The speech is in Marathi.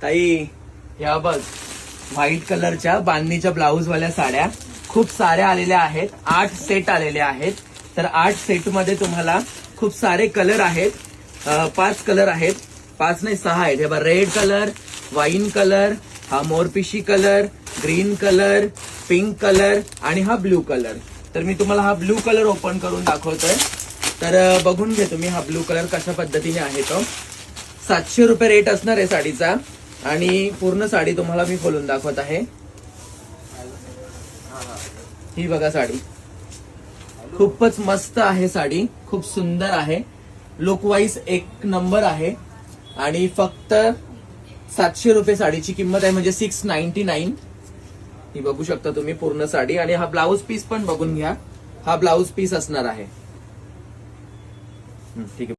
ताई या बघ, व्हाईट कलरच्या बांधणीच्या ब्लाऊज वाल्या साड्या खूप साऱ्या आलेल्या आहेत. 8 सेट आलेले आहेत. तर 8 सेट मध्ये तुम्हाला खूप सारे कलर आहेत. 5 कलर आहेत, 5 नाही 6 आहेत. हे बघ, रेड कलर, वाईन कलर, हा मोरपिशी colour, green colour, pink colour आणि हा ब्ल्यू कलर. तर मी तुम्हाला हा ब्ल्यू कलर ओपन करून दाखवतोय. तर बघून घे तुम्ही हा ब्ल्यू कलर कशा पद्धतीने आहे तो. 700 रुपये रेट असणार आहे साडीचा. आणि पूर्ण साडी तुम्हाला मी खोलून दाखवत आहे. ही बघा साडी, खूपच मस्त आहे साडी, खूप सुंदर आहे. लुक वाईज एक नंबर आहे. आणि फक्त 700 रुपये साडीची किंमत आहे, म्हणजे 699. ही बघू शकता तुम्ही पूर्ण साडी. आणि हा ब्लाऊज पीस पण बघून घ्या, हा ब्लाऊज पीस असणार आहे. ठीक आहे.